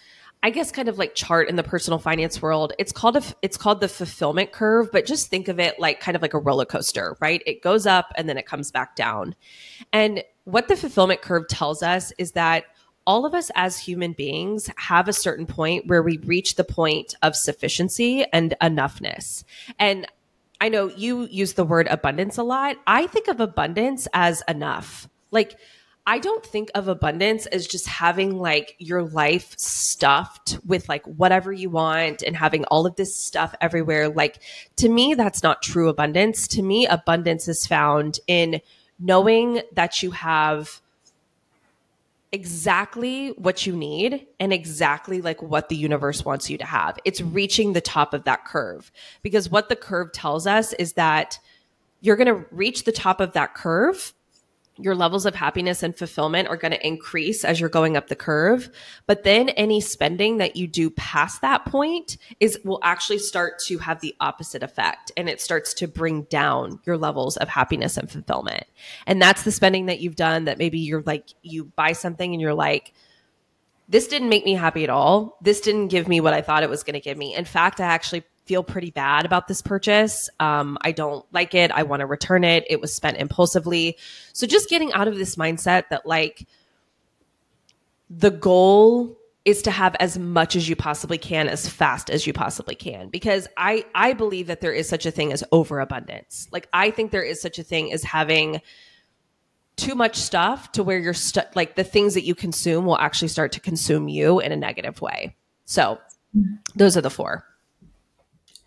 I guess, kind of like chart in the personal finance world. It's called the fulfillment curve, but just think of it like kind of like a roller coaster, right? It goes up and then it comes back down. And what the fulfillment curve tells us is that all of us as human beings have a certain point where we reach the point of sufficiency and enoughness. And I know you use the word abundance a lot. I think of abundance as enough. Like, I don't think of abundance as just having like your life stuffed with like whatever you want and having all of this stuff everywhere. Like, to me, that's not true abundance. To me, abundance is found in knowing that you have exactly what you need and exactly like what the universe wants you to have. It's reaching the top of that curve, because what the curve tells us is that you're going to reach the top of that curve. Your levels of happiness and fulfillment are going to increase as you're going up the curve. But then any spending that you do past that point will actually start to have the opposite effect. And it starts to bring down your levels of happiness and fulfillment. And that's the spending that you've done that maybe you're like, you buy something and you're like, this didn't make me happy at all. This didn't give me what I thought it was going to give me. In fact, I actually feel pretty bad about this purchase. I don't like it. I want to return it. It was spent impulsively. So just getting out of this mindset that like the goal is to have as much as you possibly can, as fast as you possibly can. Because I believe that there is such a thing as overabundance. Like I think there is such a thing as having too much stuff to where you're like the things that you consume will actually start to consume you in a negative way. So those are the 4.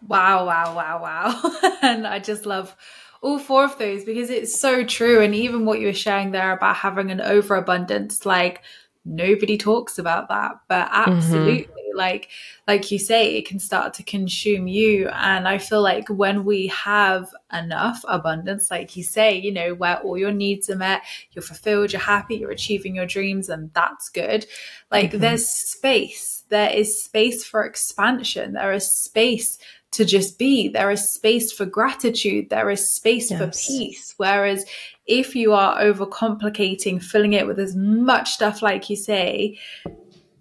Wow. And I just love all 4 of those because it's so true. And even what you were sharing there about having an overabundance, like nobody talks about that, but absolutely, like you say, it can start to consume you. And I feel like when we have enough abundance, like you say, you know, where all your needs are met, you're fulfilled, you're happy, you're achieving your dreams, and that's good. Like there's space. There is space for expansion. There is space to just be. There is space for gratitude. There is space for peace. Whereas if you are overcomplicating, filling it with as much stuff, like you say,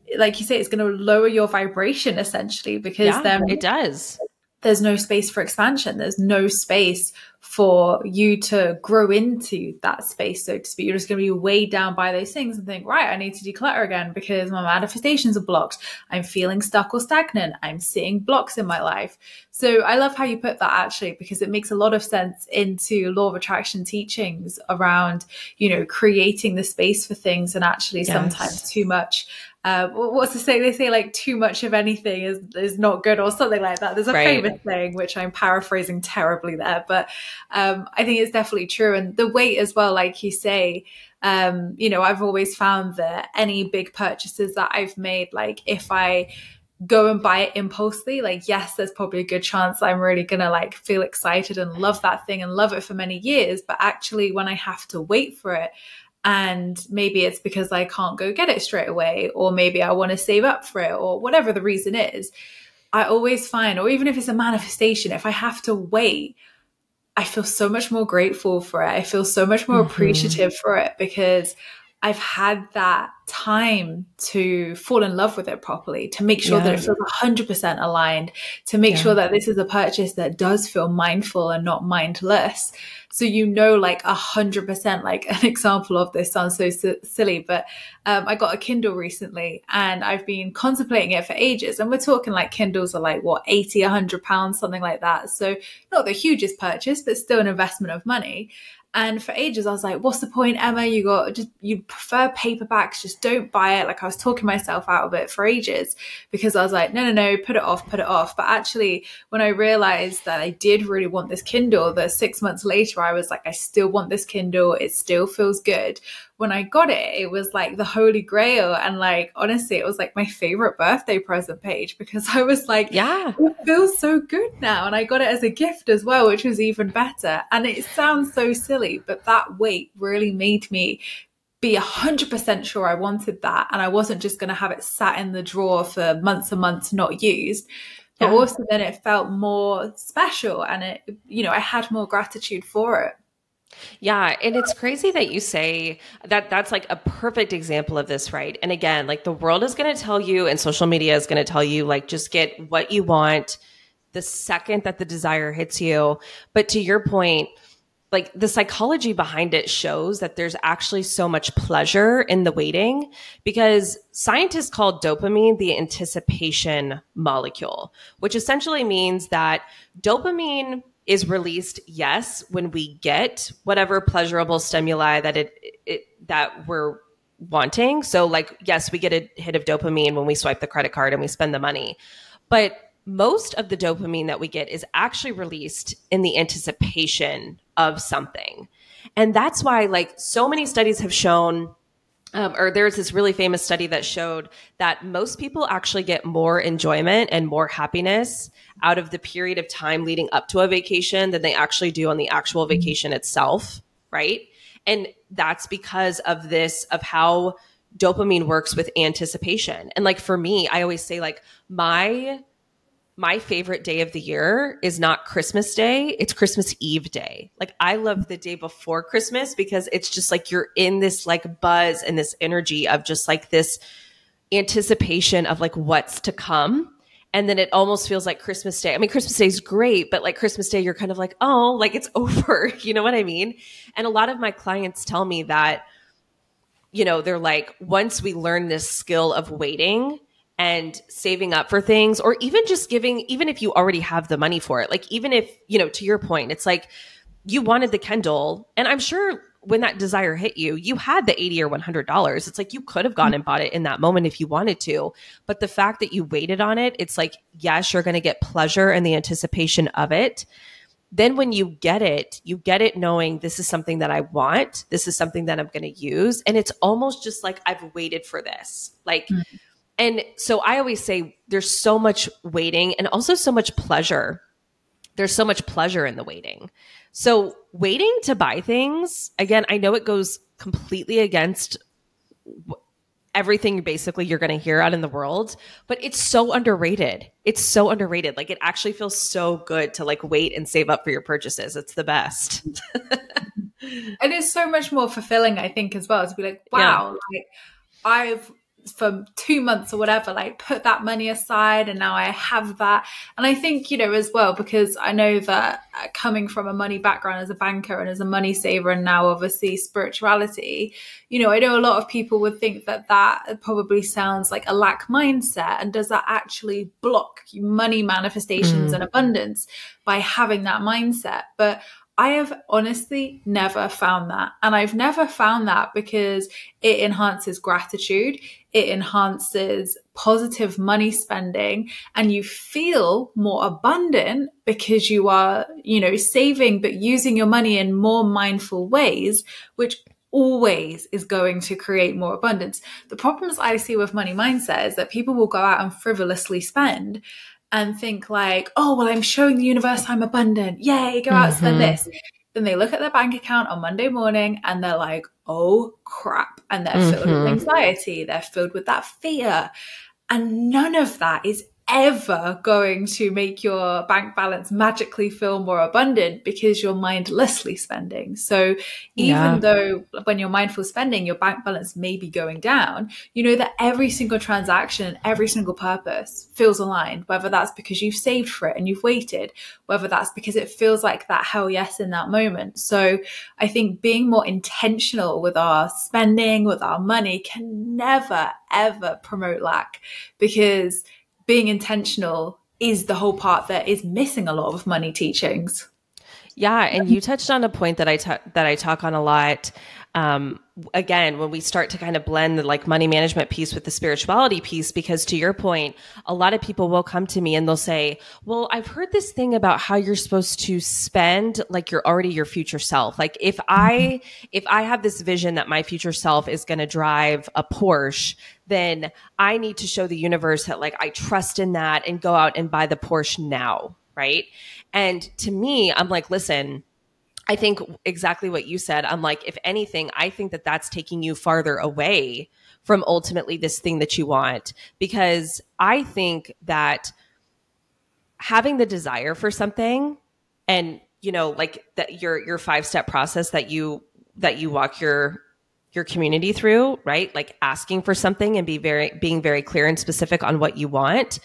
it's going to lower your vibration essentially, because then it does. There's no space for expansion. There's no space for you to grow into that space, so to speak. You're just going to be weighed down by those things and think, right, I need to declutter again because my manifestations are blocked. I'm feeling stuck or stagnant. I'm seeing blocks in my life. So I love how you put that actually, because it makes a lot of sense into law of attraction teachings around, you know, creating the space for things, and actually sometimes too much. What's the saying? They say like too much of anything is not good, or something like that. There's a famous saying, which I'm paraphrasing terribly there, but I think it's definitely true. And the weight as well, like you say, you know, I've always found that any big purchases that I've made, like if I go and buy it impulsively, like yes, there's probably a good chance I'm really gonna like feel excited and love that thing and love it for many years. But actually when I have to wait for it, and maybe it's because I can't go get it straight away, or maybe I want to save up for it, or whatever the reason is, I always find, or even if it's a manifestation, if I have to wait, I feel so much more grateful for it. I feel so much more appreciative for it, because I've had that time to fall in love with it properly, to make sure that it feels 100% aligned, to make sure that this is a purchase that does feel mindful and not mindless. So, you know, like 100%, like an example of this sounds so silly, but I got a Kindle recently and I've been contemplating it for ages. And we're talking like Kindles are like, what, 80, £100, something like that. So not the hugest purchase, but still an investment of money. And for ages, I was like, what's the point, Emma? You prefer paperbacks, just don't buy it. Like I was talking myself out of it for ages, because I was like, no, put it off. But actually, when I realized that I did really want this Kindle, that 6 months later, I was like, I still want this Kindle. It still feels good. When I got it, it was like the holy grail. And like, honestly, it was like my favorite birthday present, Paige, because I was like, it feels so good now. And I got it as a gift as well, which was even better. And it sounds so silly, but that wait really made me be 100% sure I wanted that. And I wasn't just going to have it sat in the drawer for months and months, not used. But also then it felt more special, and it, you know, I had more gratitude for it. Yeah. And it's crazy that you say that. That's like a perfect example of this, right? And again, like the world is going to tell you, and social media is going to tell you, like, just get what you want the second that the desire hits you. But to your point, like the psychology behind it shows that there's actually so much pleasure in the waiting, because scientists call dopamine the anticipation molecule, which essentially means that dopamine is released, yes, when we get whatever pleasurable stimuli that that we're wanting. So like, yes, we get a hit of dopamine when we swipe the credit card and we spend the money. But most of the dopamine that we get is actually released in the anticipation of something. And that's why like so many studies have shown, or there's this really famous study that showed that most people actually get more enjoyment and more happiness out of the period of time leading up to a vacation than they actually do on the actual vacation itself, right? And that's because of this, of how dopamine works with anticipation. And like for me, I always say like my favorite day of the year is not Christmas Day, it's Christmas Eve day. Like I love the day before Christmas, because it's just like you're in this like buzz and this energy of just like this anticipation of like what's to come. And then it almost feels like Christmas Day. I mean, Christmas Day is great, but like Christmas Day, you're kind of like, oh, like it's over. You know what I mean? And a lot of my clients tell me that, you know, they're like, once we learn this skill of waiting and saving up for things, or even just giving, even if you already have the money for it, like even if, you know, to your point, it's like you wanted the Kindle, and I'm sure when that desire hit you, you had the $80 or $100. It's like you could have gone and bought it in that moment if you wanted to. But the fact that you waited on it, it's like, yes, you're going to get pleasure and the anticipation of it. Then when you get it knowing this is something that I want. This is something that I'm going to use. And it's almost just like I've waited for this. Like, and so I always say there's so much waiting and also so much pleasure. There's so much pleasure in the waiting. So waiting to buy things, again, I know it goes completely against everything basically you're going to hear out in the world, but it's so underrated. It's so underrated. Like it actually feels so good to like wait and save up for your purchases. It's the best. It is so much more fulfilling, I think, as well, to be like, wow, like I've for 2 months or whatever, like put that money aside and now I have that. And I think, you know, as well, because I know that coming from a money background as a banker and as a money saver, and now obviously spirituality, you know, I know a lot of people would think that that probably sounds like a lack mindset. And does that actually block money manifestations and abundance by having that mindset? But I have honestly never found that. And I've never found that because it enhances gratitude. It enhances positive money spending, and you feel more abundant because you are, you know, saving, but using your money in more mindful ways, which always is going to create more abundance. The problems I see with money mindset is that people will go out and frivolously spend and think like, oh, well, I'm showing the universe I'm abundant. Yay, go out and spend this. Then they look at their bank account on Monday morning and they're like, oh, crap. And they're filled with anxiety. They're filled with that fear. And none of that is ever going to make your bank balance magically feel more abundant because you're mindlessly spending. So even though when you're mindful spending, your bank balance may be going down, you know that every single transaction, every single purpose feels aligned, whether that's because you've saved for it and you've waited, whether that's because it feels like that hell yes in that moment. So I think being more intentional with our spending, with our money, can never, ever promote lack, because being intentional is the whole part that is missing a lot of money teachings. Yeah. And you touched on a point that I talk on a lot. Again, when we start to kind of blend the like money management piece with the spirituality piece, because to your point, a lot of people will come to me and they'll say, well, I've heard this thing about how you're supposed to spend like you're already your future self. Like if I have this vision that my future self is going to drive a Porsche, then I need to show the universe that like I trust in that and go out and buy the Porsche now. Right. And to me, I'm like, listen, I think exactly what you said. I'm like, if anything, I think that that's taking you farther away from ultimately this thing that you want, because I think that having the desire for something and, you know, like that your 5-step process that you walk your community through, right? Like asking for something and being very clear and specific on what you want.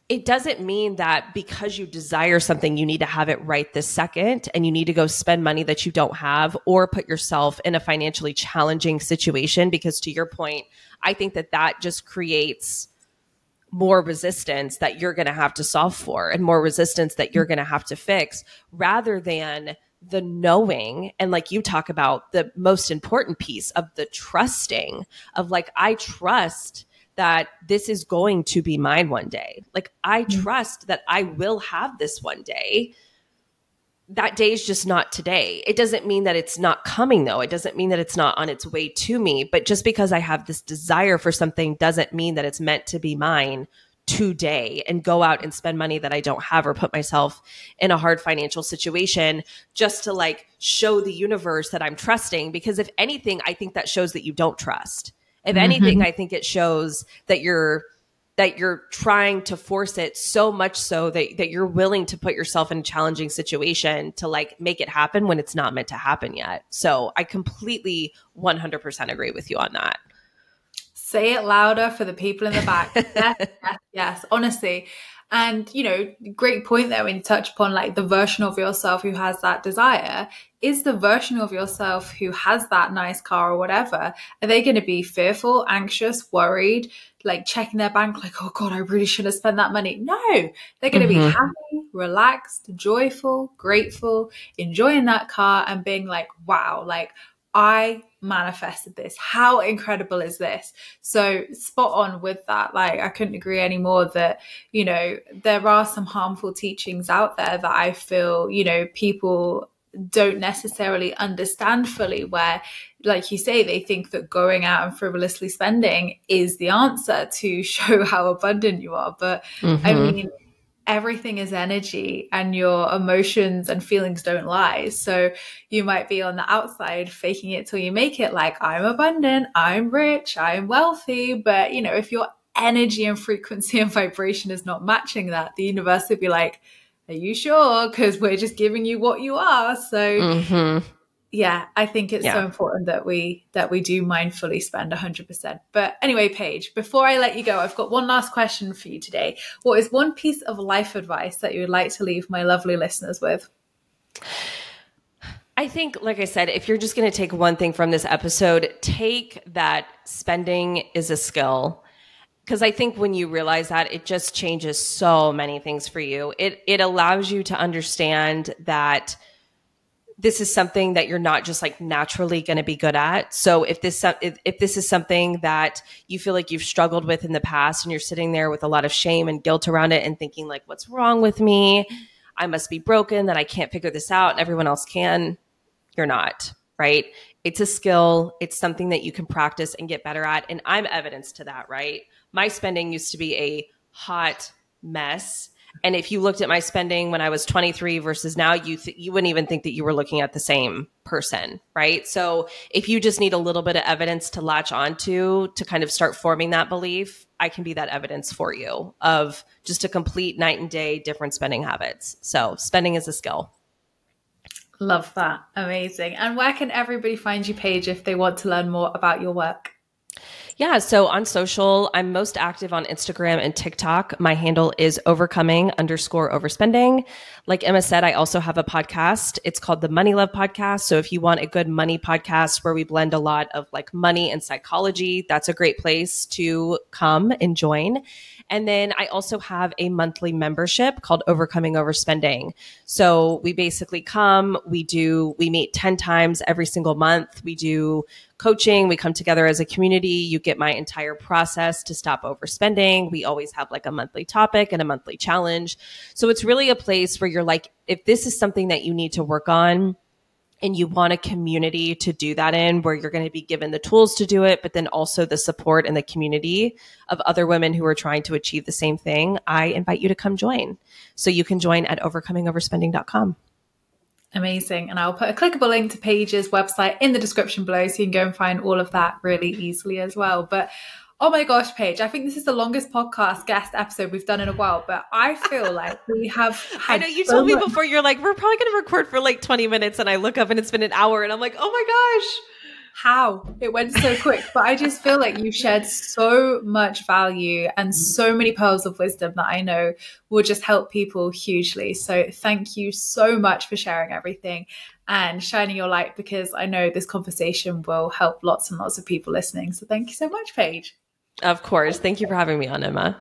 It doesn't mean that because you desire something, you need to have it right this second and you need to go spend money that you don't have or put yourself in a financially challenging situation. Because to your point, I think that that just creates more resistance that you're going to have to solve for and more resistance that you're going to have to fix, rather than the knowing. And like you talk about, the most important piece of the trusting of like, I trust that this is going to be mine one day. Like I trust that I will have this one day. That day is just not today. It doesn't mean that it's not coming though. It doesn't mean that it's not on its way to me. But just because I have this desire for something doesn't mean that it's meant to be mine today and go out and spend money that I don't have or put myself in a hard financial situation just to like show the universe that I'm trusting. Because if anything, I think that shows that you don't trust. If anything, I think it shows that you're trying to force it so much so that you're willing to put yourself in a challenging situation to like make it happen when it's not meant to happen yet. So I completely 100% agree with you on that. Say it louder for the people in the back. Yes, yes, yes, honestly. And, great point there when you touch upon like the version of yourself who has that desire. Is the version of yourself who has that nice car or whatever, are they going to be fearful, anxious, worried, like checking their bank, like, oh God, I really should have spent that money? No, they're going to be happy, relaxed, joyful, grateful, enjoying that car and being like, wow, like I manifested this. How incredible is this? So spot on with that. Like, I couldn't agree anymore that, there are some harmful teachings out there that I feel, people don't necessarily understand fully, where, like you say, they think that going out and frivolously spending is the answer to show how abundant you are. But I mean, everything is energy and your emotions and feelings don't lie. So you might be on the outside faking it till you make it, like, I'm abundant, I'm rich, I'm wealthy. But, if your energy and frequency and vibration is not matching that, the universe would be like, are you sure? Because we're just giving you what you are. So yeah, I think it's so important that we do mindfully spend 100%. But anyway, Paige, before I let you go, I've got one last question for you today. What is one piece of life advice that you would like to leave my lovely listeners with? I think, like I said, if you're just going to take one thing from this episode, take that spending is a skill. Because I think when you realize that, it just changes so many things for you. It allows you to understand that this is something that you're not just like naturally going to be good at. So if this is something that you feel like you've struggled with in the past and you're sitting there with a lot of shame and guilt around it and thinking like, what's wrong with me? I must be broken, that I can't figure this out and everyone else can. You're not, right? It's a skill. It's something that you can practice and get better at. And I'm evidence to that, right? My spending used to be a hot mess. And if you looked at my spending when I was 23 versus now, you wouldn't even think that you were looking at the same person, right? So if you just need a little bit of evidence to latch onto to kind of start forming that belief, I can be that evidence for you of just a complete night and day different spending habits. So spending is a skill. Love that. Amazing. And where can everybody find you, Paige, if they want to learn more about your work? Yeah. So on social, I'm most active on Instagram and TikTok. My handle is overcoming_overspending. Like Emma said, I also have a podcast. It's called the Money Love Podcast. So if you want a good money podcast where we blend a lot of like money and psychology, that's a great place to come and join. And then I also have a monthly membership called Overcoming Overspending. So we basically come, we meet 10 times every single month. We do coaching. We come together as a community. You get my entire process to stop overspending. We always have like a monthly topic and a monthly challenge. So it's really a place where you're like, if this is something that you need to work on, and you want a community to do that in, where you're going to be given the tools to do it, but then also the support and the community of other women who are trying to achieve the same thing, I invite you to come join. So you can join at overcomingoverspending.com. Amazing. And I'll put a clickable link to Paige's website in the description below, so you can go and find all of that really easily as well. But oh my gosh, Paige, I think this is the longest podcast guest episode we've done in a while, but I feel like we have had I know you told me before, you're like, we're probably going to record for like 20 minutes. And I look up and it's been an hour and I'm like, oh my gosh. How? It went so quick. But I just feel like you've shared so much value and so many pearls of wisdom that I know will just help people hugely. So thank you so much for sharing everything and shining your light, because I know this conversation will help lots and lots of people listening. So thank you so much, Paige. Of course. Thank you for having me on, Emma.